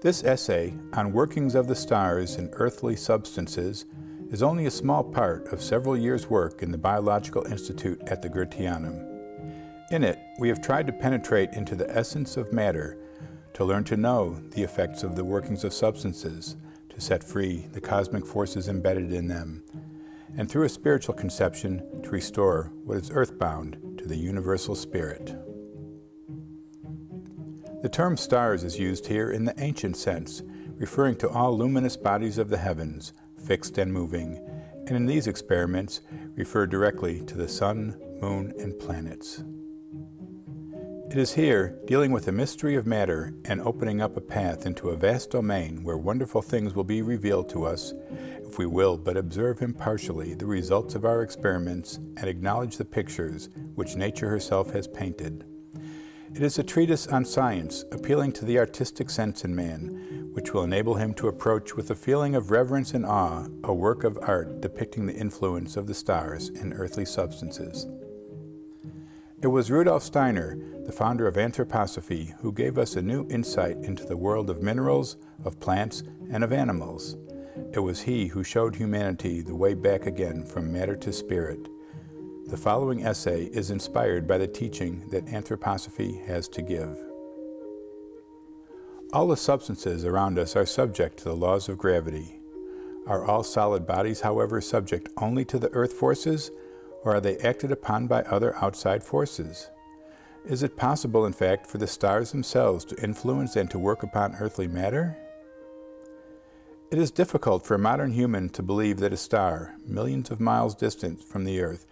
This essay on workings of the stars and earthly substances is only a small part of several years' work in the Biological Institute at the Goetheanum. In it, we have tried to penetrate into the essence of matter, to learn to know the effects of the workings of substances, to set free the cosmic forces embedded in them, and through a spiritual conception, to restore what is earthbound to the universal spirit. The term stars is used here in the ancient sense, referring to all luminous bodies of the heavens, fixed and moving, and in these experiments refer directly to the sun, moon, and planets. It is here dealing with the mystery of matter and opening up a path into a vast domain where wonderful things will be revealed to us if we will but observe impartially the results of our experiments and acknowledge the pictures which nature herself has painted. It is a treatise on science, appealing to the artistic sense in man, which will enable him to approach with a feeling of reverence and awe a work of art depicting the influence of the stars in earthly substances. It was Rudolf Steiner, the founder of anthroposophy, who gave us a new insight into the world of minerals, of plants, and of animals. It was he who showed humanity the way back again from matter to spirit. The following essay is inspired by the teaching that anthroposophy has to give. All the substances around us are subject to the laws of gravity. Are all solid bodies, however, subject only to the earth forces, or are they acted upon by other outside forces? Is it possible, in fact, for the stars themselves to influence and to work upon earthly matter? It is difficult for a modern human to believe that a star, millions of miles distant from the earth,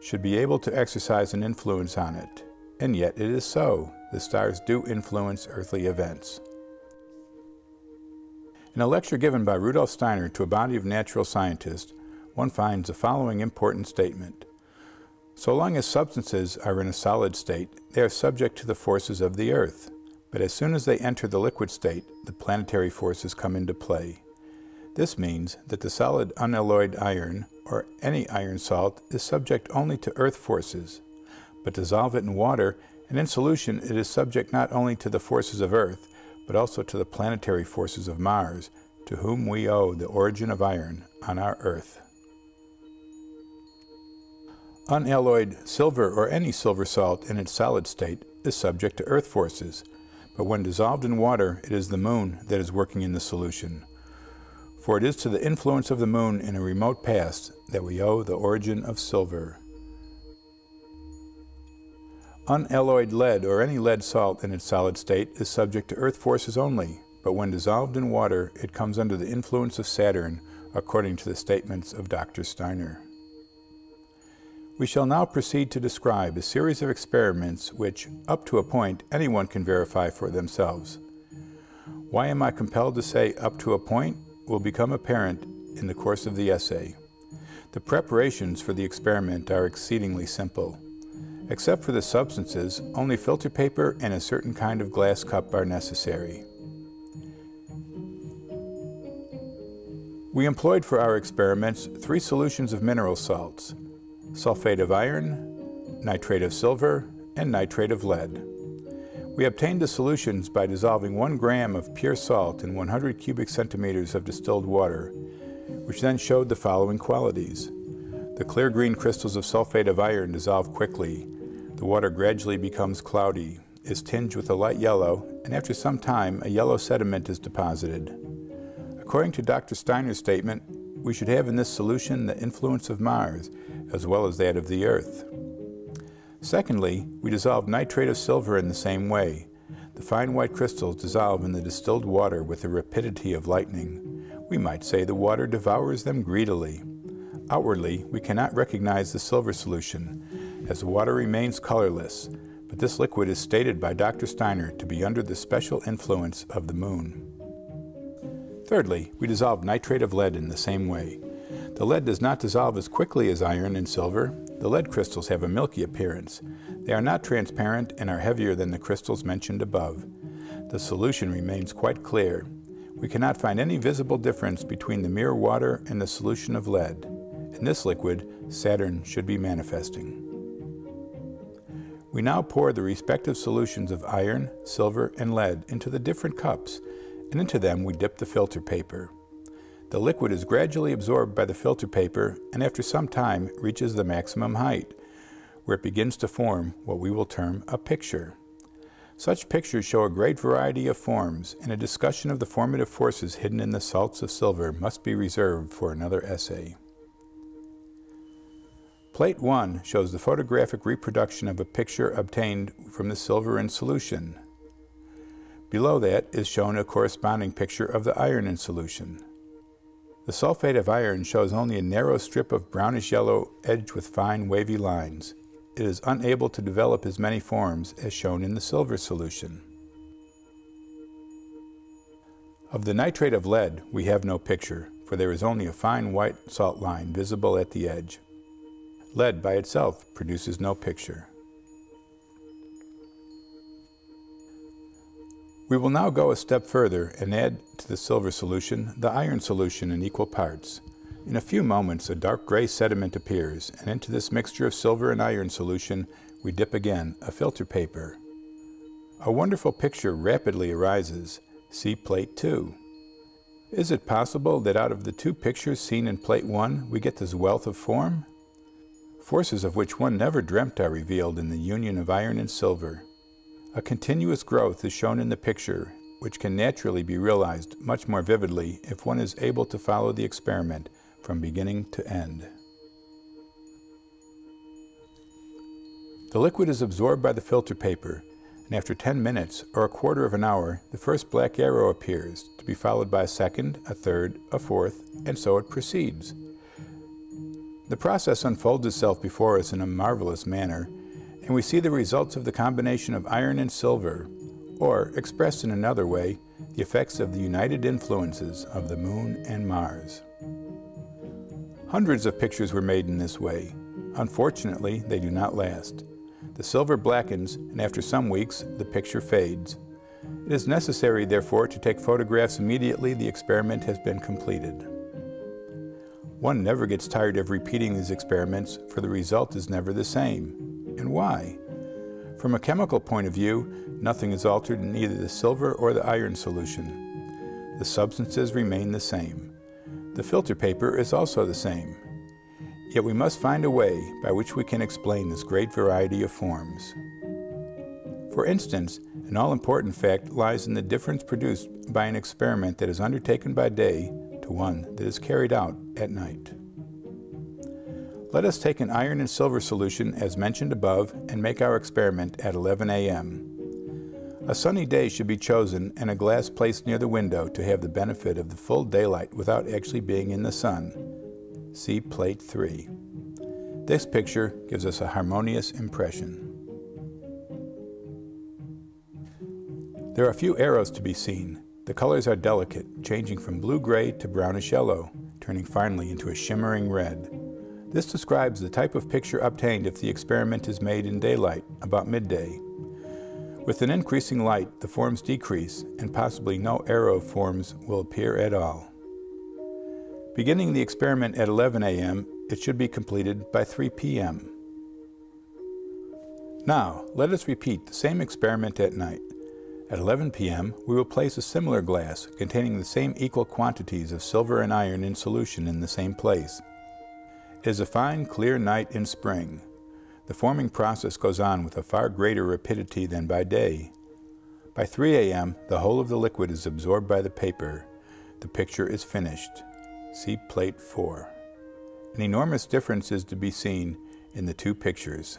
should be able to exercise an influence on it. And yet it is so. The stars do influence earthly events. In a lecture given by Rudolf Steiner to a body of natural scientists, one finds the following important statement. So long as substances are in a solid state, they are subject to the forces of the earth. But as soon as they enter the liquid state, the planetary forces come into play. This means that the solid unalloyed iron, or any iron salt, is subject only to earth forces. But dissolve it in water, and in solution it is subject not only to the forces of earth, but also to the planetary forces of Mars, to whom we owe the origin of iron on our earth. Unalloyed silver, or any silver salt in its solid state, is subject to earth forces, but when dissolved in water, it is the moon that is working in the solution. For it is to the influence of the moon in a remote past that we owe the origin of silver. Unalloyed lead, or any lead salt in its solid state, is subject to earth forces only, but when dissolved in water, it comes under the influence of Saturn, according to the statements of Dr. Steiner. We shall now proceed to describe a series of experiments which, up to a point, anyone can verify for themselves. Why am I compelled to say up to a point? Will become apparent in the course of the essay. The preparations for the experiment are exceedingly simple. Except for the substances, only filter paper and a certain kind of glass cup are necessary. We employed for our experiments 3 solutions of mineral salts: sulfate of iron, nitrate of silver, and nitrate of lead. We obtained the solutions by dissolving 1 gram of pure salt in 100 cubic centimeters of distilled water, which then showed the following qualities. The clear green crystals of sulfate of iron dissolve quickly. The water gradually becomes cloudy, is tinged with a light yellow, and after some time a yellow sediment is deposited. According to Dr. Steiner's statement, we should have in this solution the influence of Mars, as well as that of the Earth. Secondly, we dissolve nitrate of silver in the same way. The fine white crystals dissolve in the distilled water with the rapidity of lightning. We might say the water devours them greedily. Outwardly, we cannot recognize the silver solution, as the water remains colorless, but this liquid is stated by Dr. Steiner to be under the special influence of the moon. Thirdly, we dissolve nitrate of lead in the same way. The lead does not dissolve as quickly as iron and silver. The lead crystals have a milky appearance. They are not transparent and are heavier than the crystals mentioned above. The solution remains quite clear. We cannot find any visible difference between the mere water and the solution of lead. In this liquid, Saturn should be manifesting. We now pour the respective solutions of iron, silver, and lead into the different cups and into them we dip the filter paper. The liquid is gradually absorbed by the filter paper and after some time reaches the maximum height, where it begins to form what we will term a picture. Such pictures show a great variety of forms, and a discussion of the formative forces hidden in the salts of silver must be reserved for another essay. Plate 1 shows the photographic reproduction of a picture obtained from the silver in solution. Below that is shown a corresponding picture of the iron in solution. The sulfate of iron shows only a narrow strip of brownish yellow edged with fine wavy lines. It is unable to develop as many forms as shown in the silver solution. Of the nitrate of lead, we have no picture, for there is only a fine white salt line visible at the edge. Lead by itself produces no picture. We will now go a step further and add to the silver solution the iron solution in equal parts. In a few moments a dark gray sediment appears, and into this mixture of silver and iron solution we dip again a filter paper. A wonderful picture rapidly arises. See plate 2. Is it possible that out of the two pictures seen in plate 1 we get this wealth of form? Forces of which one never dreamt are revealed in the union of iron and silver. A continuous growth is shown in the picture, which can naturally be realized much more vividly if one is able to follow the experiment from beginning to end. The liquid is absorbed by the filter paper, and after 10 minutes or a quarter of an hour, the first black arrow appears, to be followed by a second, a third, a fourth, and so it proceeds. The process unfolds itself before us in a marvelous manner, and we see the results of the combination of iron and silver, or, expressed in another way, the effects of the united influences of the Moon and Mars. Hundreds of pictures were made in this way. Unfortunately, they do not last. The silver blackens, and after some weeks, the picture fades. It is necessary, therefore, to take photographs immediately the experiment has been completed. One never gets tired of repeating these experiments, for the result is never the same. And why? From a chemical point of view, nothing is altered in either the silver or the iron solution. The substances remain the same. The filter paper is also the same. Yet we must find a way by which we can explain this great variety of forms. For instance, an all-important fact lies in the difference produced by an experiment that is undertaken by day to one that is carried out at night. Let us take an iron and silver solution as mentioned above and make our experiment at 11 a.m. A sunny day should be chosen and a glass placed near the window to have the benefit of the full daylight without actually being in the sun. See plate 3. This picture gives us a harmonious impression. There are few arrows to be seen. The colors are delicate, changing from blue-gray to brownish yellow, turning finally into a shimmering red. This describes the type of picture obtained if the experiment is made in daylight, about midday. With an increasing light, the forms decrease, and possibly no arrow forms will appear at all. Beginning the experiment at 11 a.m., it should be completed by 3 p.m. Now, let us repeat the same experiment at night. At 11 p.m., we will place a similar glass containing the same equal quantities of silver and iron in solution in the same place. It is a fine, clear night in spring. The forming process goes on with a far greater rapidity than by day. By 3 a.m., the whole of the liquid is absorbed by the paper. The picture is finished. See plate 4. An enormous difference is to be seen in the two pictures.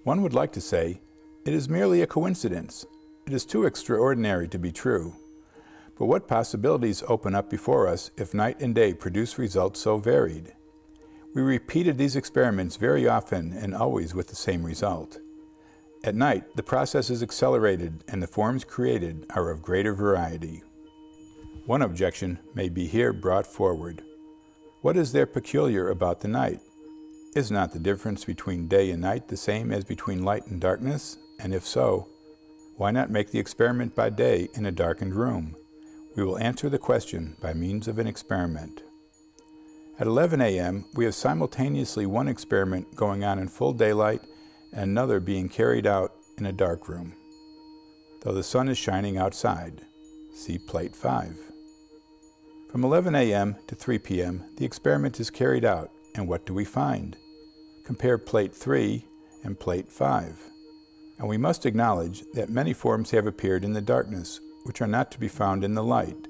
One would like to say, it is merely a coincidence. It is too extraordinary to be true. But what possibilities open up before us if night and day produce results so varied? We repeated these experiments very often and always with the same result. At night, the process is accelerated and the forms created are of greater variety. One objection may be here brought forward. What is there peculiar about the night? Is not the difference between day and night the same as between light and darkness? And if so, why not make the experiment by day in a darkened room? We will answer the question by means of an experiment. At 11 a.m., we have simultaneously one experiment going on in full daylight and another being carried out in a dark room. though the sun is shining outside. See Plate 5. From 11 a.m. to 3 p.m., the experiment is carried out, and what do we find? Compare Plate 3 and Plate 5. And we must acknowledge that many forms have appeared in the darkness, which are not to be found in the light.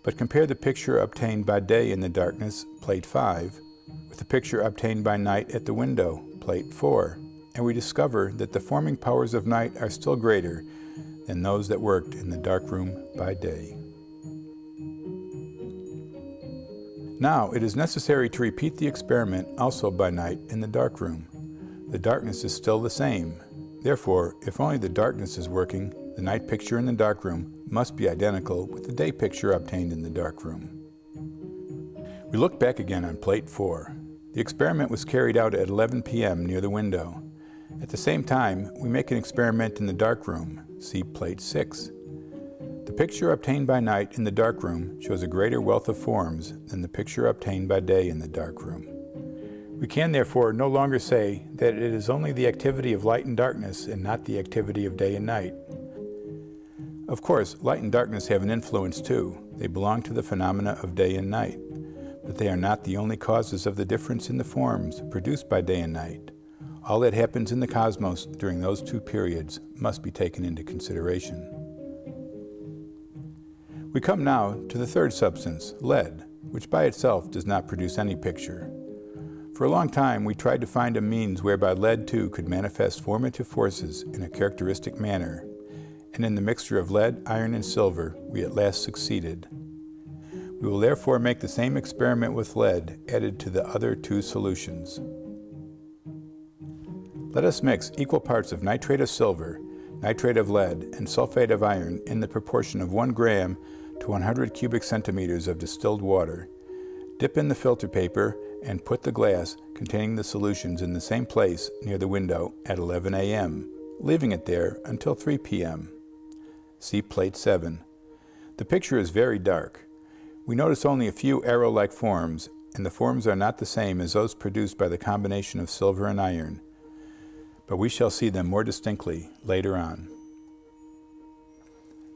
But compare the picture obtained by day in the darkness, Plate 5, with the picture obtained by night at the window, Plate 4, and we discover that the forming powers of night are still greater than those that worked in the dark room by day. Now, it is necessary to repeat the experiment also by night in the dark room. The darkness is still the same. Therefore, if only the darkness is working, the night picture in the dark room must be identical with the day picture obtained in the dark room. We look back again on Plate 4. The experiment was carried out at 11 p.m. near the window. At the same time, we make an experiment in the dark room. See Plate 6. The picture obtained by night in the dark room shows a greater wealth of forms than the picture obtained by day in the dark room. We can therefore no longer say that it is only the activity of light and darkness and not the activity of day and night. Of course, light and darkness have an influence too. They belong to the phenomena of day and night, but they are not the only causes of the difference in the forms produced by day and night. All that happens in the cosmos during those two periods must be taken into consideration. We come now to the third substance, lead, which by itself does not produce any picture. For a long time, we tried to find a means whereby lead too could manifest formative forces in a characteristic manner, and in the mixture of lead, iron, and silver, we at last succeeded. We will therefore make the same experiment with lead added to the other two solutions. Let us mix equal parts of nitrate of silver, nitrate of lead, and sulfate of iron in the proportion of 1 gram to 100 cubic centimeters of distilled water. Dip in the filter paper and put the glass containing the solutions in the same place near the window at 11 a.m., leaving it there until 3 p.m. See Plate 7. The picture is very dark. We notice only a few arrow-like forms, and the forms are not the same as those produced by the combination of silver and iron, but we shall see them more distinctly later on.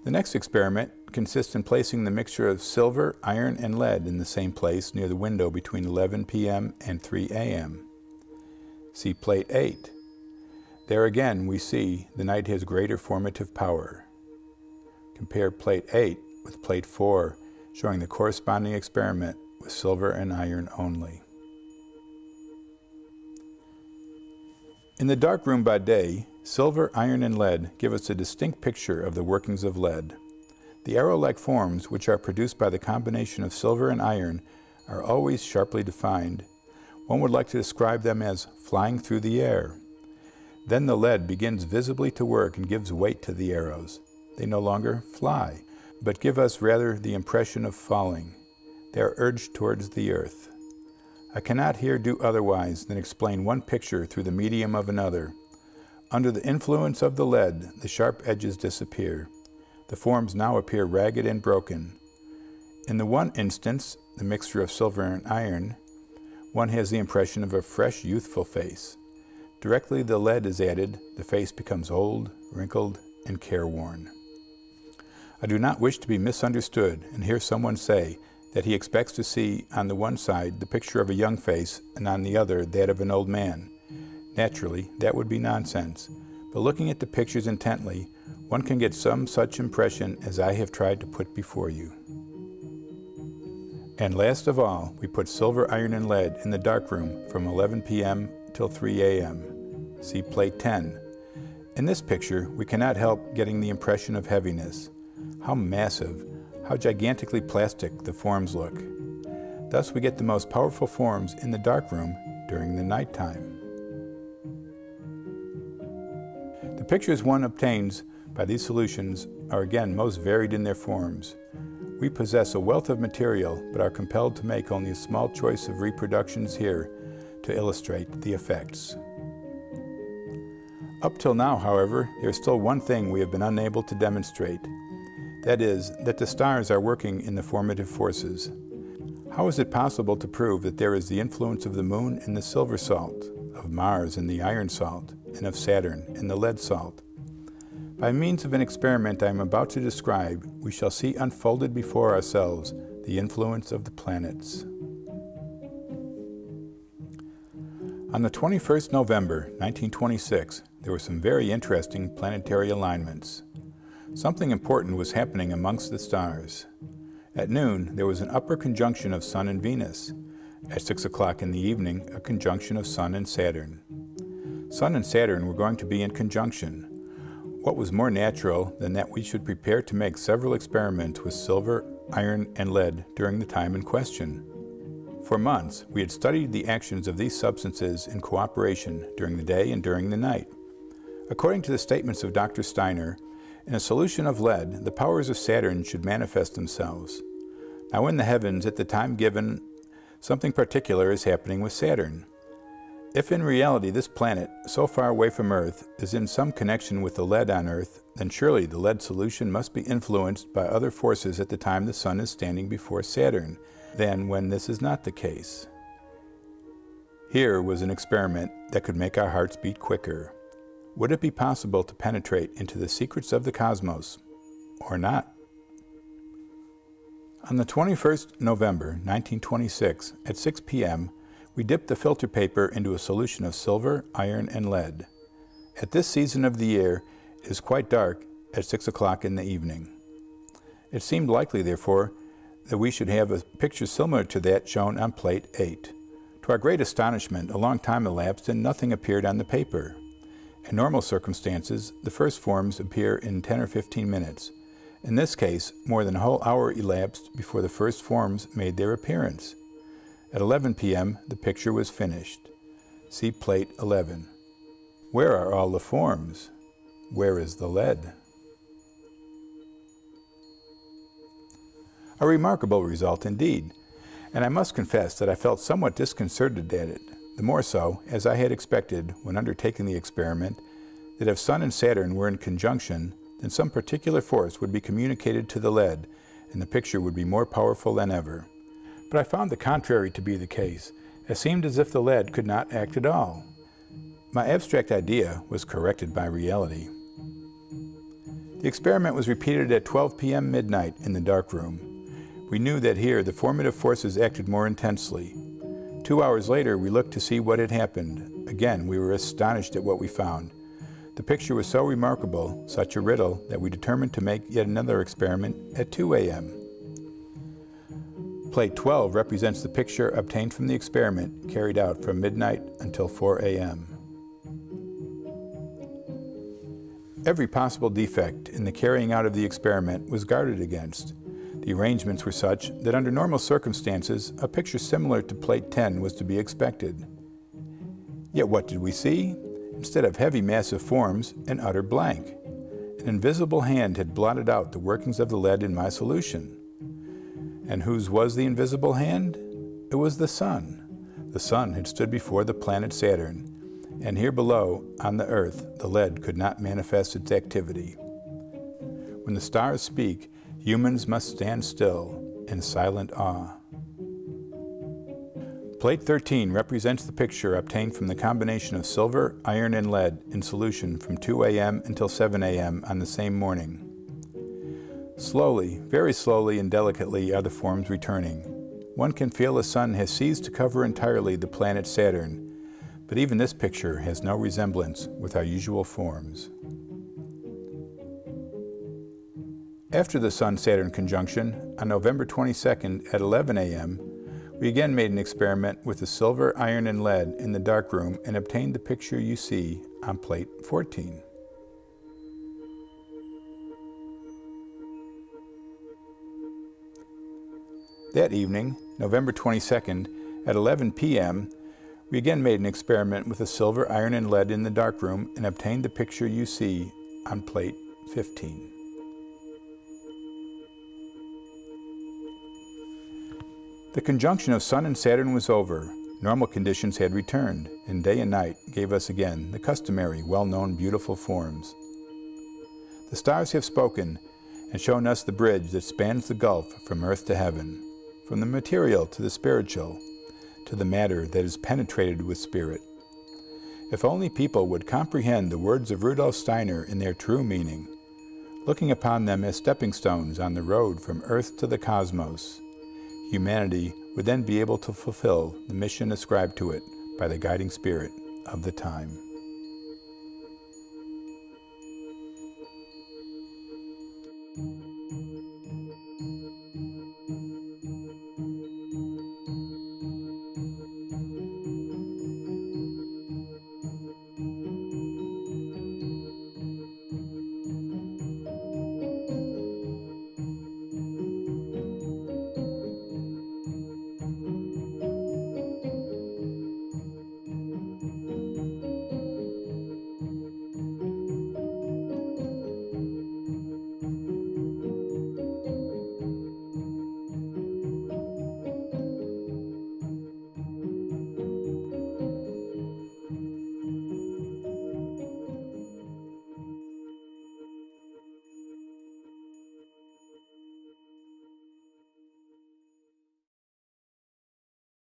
The next experiment consists in placing the mixture of silver, iron, and lead in the same place near the window between 11 p.m. and 3 a.m. See Plate 8. There again we see the night has greater formative power. Compare Plate 8 with Plate 4, showing the corresponding experiment with silver and iron only. In the dark room by day, silver, iron, and lead give us a distinct picture of the workings of lead. The arrow-like forms, which are produced by the combination of silver and iron, are always sharply defined. One would like to describe them as flying through the air. Then the lead begins visibly to work and gives weight to the arrows. They no longer fly, but give us rather the impression of falling. They are urged towards the earth. I cannot here do otherwise than explain one picture through the medium of another. Under the influence of the lead, the sharp edges disappear. The forms now appear ragged and broken. In the one instance, the mixture of silver and iron, one has the impression of a fresh, youthful face. Directly the lead is added, the face becomes old, wrinkled, and careworn. I do not wish to be misunderstood and hear someone say that he expects to see on the one side the picture of a young face and on the other that of an old man. Naturally, that would be nonsense, but looking at the pictures intently, one can get some such impression as I have tried to put before you. And last of all, we put silver, iron, and lead in the dark room from 11 p.m. till 3 a.m. See Plate 10. In this picture, we cannot help getting the impression of heaviness. How massive, how gigantically plastic the forms look. Thus we get the most powerful forms in the dark room during the nighttime. The pictures one obtains by these solutions are again most varied in their forms. We possess a wealth of material, but are compelled to make only a small choice of reproductions here to illustrate the effects. Up till now, however, there is still one thing we have been unable to demonstrate. That is, that the stars are working in the formative forces. How is it possible to prove that there is the influence of the moon in the silver salt, of Mars in the iron salt, and of Saturn in the lead salt? By means of an experiment I am about to describe, we shall see unfolded before ourselves the influence of the planets. On the 21st November, 1926, there were some very interesting planetary alignments. Something important was happening amongst the stars. At noon, there was an upper conjunction of Sun and Venus. At 6 o'clock in the evening, a conjunction of Sun and Saturn. Sun and Saturn were going to be in conjunction. What was more natural than that we should prepare to make several experiments with silver, iron, and lead during the time in question? For months, we had studied the actions of these substances in cooperation during the day and during the night. According to the statements of Dr. Steiner, in a solution of lead, the powers of Saturn should manifest themselves. Now in the heavens, at the time given, something particular is happening with Saturn. If in reality this planet, so far away from Earth, is in some connection with the lead on Earth, then surely the lead solution must be influenced by other forces at the time the Sun is standing before Saturn, than when this is not the case. Here was an experiment that could make our hearts beat quicker. Would it be possible to penetrate into the secrets of the cosmos, or not? On the 21st November, 1926, at 6 p.m., we dipped the filter paper into a solution of silver, iron, and lead. At this season of the year, it is quite dark at 6 o'clock in the evening. It seemed likely, therefore, that we should have a picture similar to that shown on plate 8. To our great astonishment, a long time elapsed and nothing appeared on the paper. In normal circumstances, the first forms appear in 10 or 15 minutes. In this case, more than a whole hour elapsed before the first forms made their appearance. At 11 p.m., the picture was finished. See plate 11. Where are all the forms? Where is the lead? A remarkable result indeed, and I must confess that I felt somewhat disconcerted at it, the more so, as I had expected, when undertaking the experiment, that if Sun and Saturn were in conjunction, then some particular force would be communicated to the lead, and the picture would be more powerful than ever. But I found the contrary to be the case. It seemed as if the lead could not act at all. My abstract idea was corrected by reality. The experiment was repeated at 12 p.m. midnight in the darkroom. We knew that here the formative forces acted more intensely. 2 hours later, we looked to see what had happened. Again, we were astonished at what we found. The picture was so remarkable, such a riddle, that we determined to make yet another experiment at 2 a.m. Plate 12 represents the picture obtained from the experiment carried out from midnight until 4 a.m. Every possible defect in the carrying out of the experiment was guarded against. The arrangements were such that under normal circumstances, a picture similar to plate 10 was to be expected. Yet what did we see? Instead of heavy massive forms, an utter blank. An invisible hand had blotted out the workings of the lead in my solution. And whose was the invisible hand? It was the Sun. The Sun had stood before the planet Saturn, and here below, on the Earth, the lead could not manifest its activity. When the stars speak, humans must stand still in silent awe. Plate 13 represents the picture obtained from the combination of silver, iron, and lead in solution from 2 a.m. until 7 a.m. on the same morning. Slowly, very slowly and delicately are the forms returning. One can feel the Sun has ceased to cover entirely the planet Saturn, but even this picture has no resemblance with our usual forms. After the Sun-Saturn conjunction, on November 22nd at 11 a.m., we again made an experiment with the silver, iron, and lead in the darkroom and obtained the picture you see on plate 14. That evening, November 22nd, at 11 p.m., we again made an experiment with the silver, iron, and lead in the darkroom and obtained the picture you see on plate 15. The conjunction of Sun and Saturn was over. Normal conditions had returned, and day and night gave us again the customary, well-known, beautiful forms. The stars have spoken and shown us the bridge that spans the gulf from earth to heaven, from the material to the spiritual, to the matter that is penetrated with spirit. If only people would comprehend the words of Rudolf Steiner in their true meaning, looking upon them as stepping stones on the road from Earth to the cosmos, humanity would then be able to fulfill the mission ascribed to it by the guiding spirit of the time.